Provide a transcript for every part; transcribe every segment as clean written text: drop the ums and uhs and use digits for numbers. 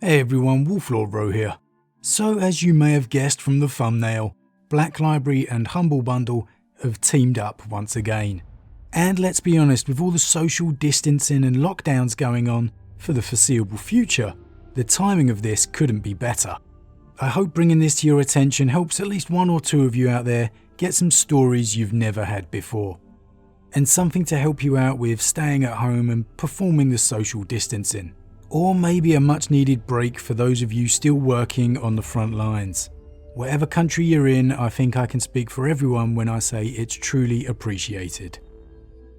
Hey everyone, Wolf Lord Rho here. So as you may have guessed from the thumbnail, Black Library and Humble Bundle have teamed up once again. And let's be honest, with all the social distancing and lockdowns going on for the foreseeable future, the timing of this couldn't be better. I hope bringing this to your attention helps at least one or two of you out there get some stories you've never had before. And something to help you out with staying at home and performing the social distancing. Or maybe a much needed break for those of you still working on the front lines. Whatever country you're in, I think I can speak for everyone when I say it's truly appreciated.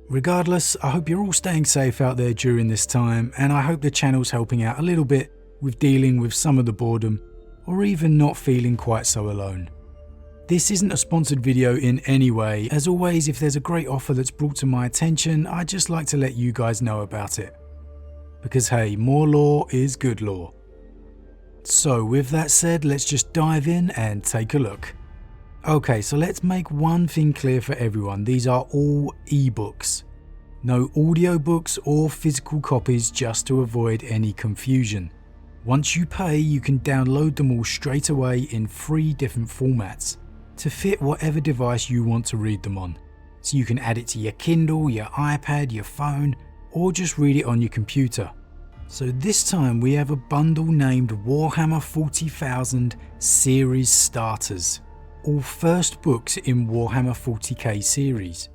Regardless, I hope you're all staying safe out there during this time, and I hope the channel's helping out a little bit with dealing with some of the boredom, or even not feeling quite so alone. This isn't a sponsored video in any way. As always, if there's a great offer that's brought to my attention, I'd just like to let you guys know about it. Because hey, more law is good law. So with that said, let's just dive in and take a look. Okay, so let's make one thing clear for everyone. These are all ebooks. No audiobooks or physical copies, just to avoid any confusion. Once you pay, you can download them all straight away in 3 different formats to fit whatever device you want to read them on. So you can add it to your Kindle, your iPad, your phone, or just read it on your computer. So this time we have a bundle named Warhammer 40,000 Series Starters, all first books in Warhammer 40k series.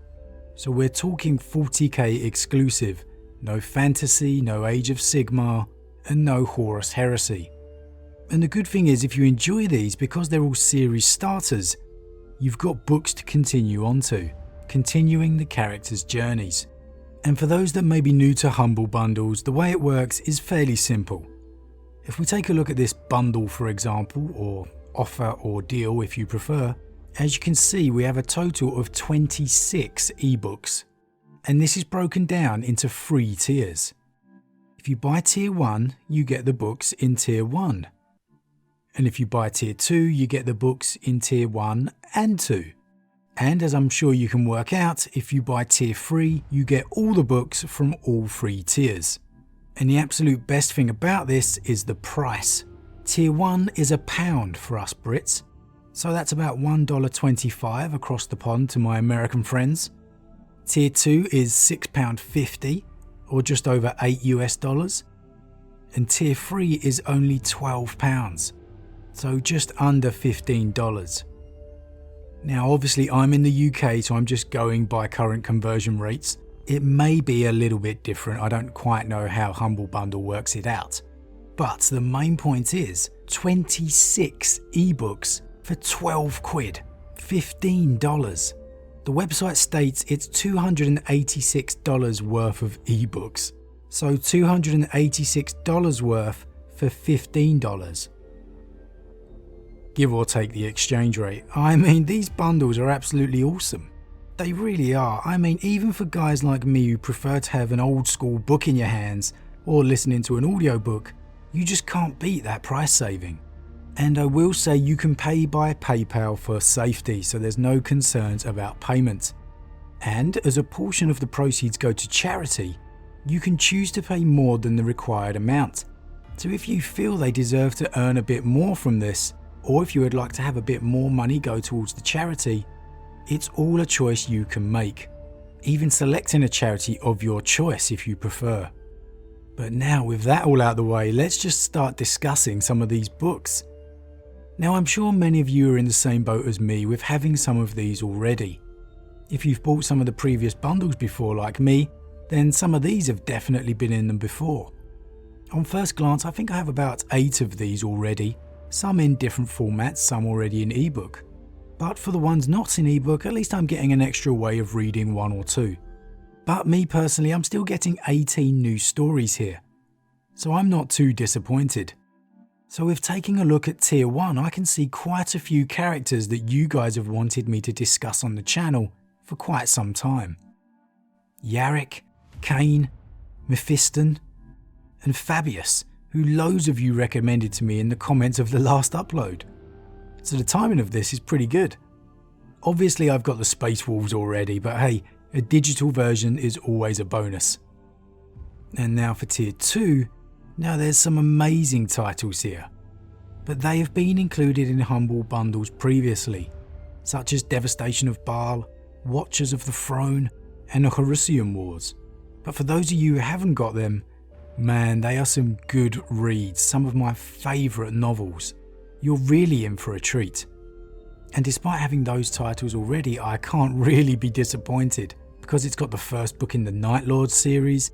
So we're talking 40k exclusive, no fantasy, no Age of Sigmar, and no Horus Heresy. And the good thing is, if you enjoy these, because they're all series starters, you've got books to continue on to, continuing the characters' journeys. And for those that may be new to Humble Bundles, the way it works is fairly simple. If we take a look at this bundle, for example, or offer or deal if you prefer, as you can see we have a total of 26 ebooks. And this is broken down into 3 tiers. If you buy tier 1, you get the books in tier 1. And if you buy tier 2, you get the books in tier 1 and 2. And as I'm sure you can work out, if you buy tier 3, you get all the books from all 3 tiers. And the absolute best thing about this is the price. Tier 1 is £1 for us Brits, so that's about $1.25 across the pond to my American friends. Tier 2 is £6.50, or just over $8 US. And tier 3 is only £12, so just under $15. Now obviously I'm in the UK, so I'm just going by current conversion rates. It may be a little bit different, I don't quite know how Humble Bundle works it out. But the main point is 26 ebooks for 12 quid, $15. The website states it's $286 worth of ebooks, so $286 worth for $15. Give or take the exchange rate. I mean, these bundles are absolutely awesome. They really are. I mean, even for guys like me who prefer to have an old school book in your hands or listening to an audiobook, you just can't beat that price saving. And I will say you can pay by PayPal for safety, so there's no concerns about payment. And as a portion of the proceeds go to charity, you can choose to pay more than the required amount. So if you feel they deserve to earn a bit more from this, or if you would like to have a bit more money go towards the charity, it's all a choice you can make, even selecting a charity of your choice if you prefer. But now with that all out of the way, let's just start discussing some of these books. Now I'm sure many of you are in the same boat as me with having some of these already. If you've bought some of the previous bundles before like me, then some of these have definitely been in them before. On first glance, I think I have about 8 of these already. Some in different formats, some already in ebook. But for the ones not in ebook, at least I'm getting an extra way of reading 1 or 2. But me personally, I'm still getting 18 new stories here. So I'm not too disappointed. So with taking a look at tier 1, I can see quite a few characters that you guys have wanted me to discuss on the channel for quite some time. Yarick, Kane, Mephiston, and Fabius, who loads of you recommended to me in the comments of the last upload. So the timing of this is pretty good. Obviously I've got the Space Wolves already, but hey, a digital version is always a bonus. And now for tier 2, Now there's some amazing titles here, but they have been included in Humble bundles previously, such as Devastation of Baal, Watchers of the Throne, and the Horusian Wars. But for those of you who haven't got them, man, they are some good reads, some of my favourite novels. You're really in for a treat. And despite having those titles already, I can't really be disappointed, because it's got the first book in the Night Lord series,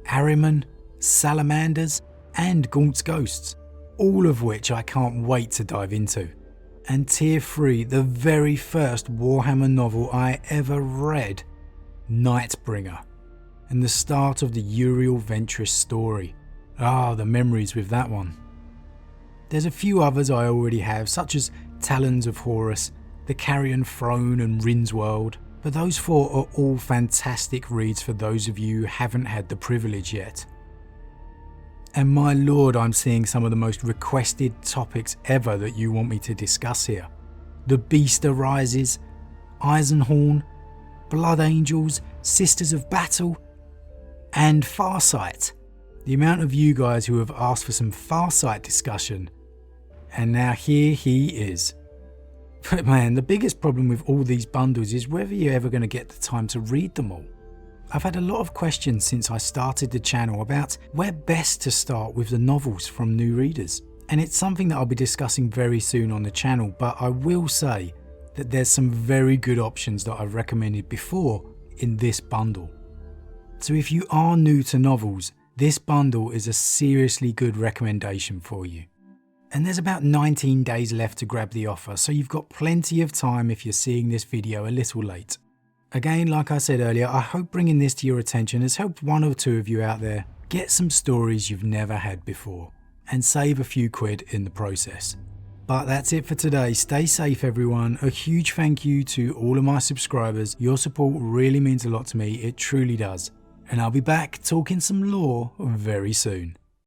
Ahriman, Salamanders, and Gaunt's Ghosts, all of which I can't wait to dive into. And Tier 3, the very first Warhammer novel I ever read, Nightbringer, and the start of the Uriel Ventress story. Ah, the memories with that one. There's a few others I already have, such as Talons of Horus, The Carrion Throne and Rin's World, but those 4 are all fantastic reads for those of you who haven't had the privilege yet. And my lord, I'm seeing some of the most requested topics ever that you want me to discuss here. The Beast Arises, Eisenhorn, Blood Angels, Sisters of Battle, and Farsight. The amount of you guys who have asked for some Farsight discussion, and now here he is. But man, the biggest problem with all these bundles is whether you're ever going to get the time to read them all. I've had a lot of questions since I started the channel about where best to start with the novels from new readers, and it's something that I'll be discussing very soon on the channel, but I will say that there's some very good options that I've recommended before in this bundle. So if you are new to novels, this bundle is a seriously good recommendation for you. And there's about 19 days left to grab the offer, so you've got plenty of time if you're seeing this video a little late. Again, like I said earlier, I hope bringing this to your attention has helped 1 or 2 of you out there get some stories you've never had before, and save a few quid in the process. But that's it for today. Stay safe everyone. A huge thank you to all of my subscribers. Your support really means a lot to me, it truly does. And I'll be back talking some lore very soon.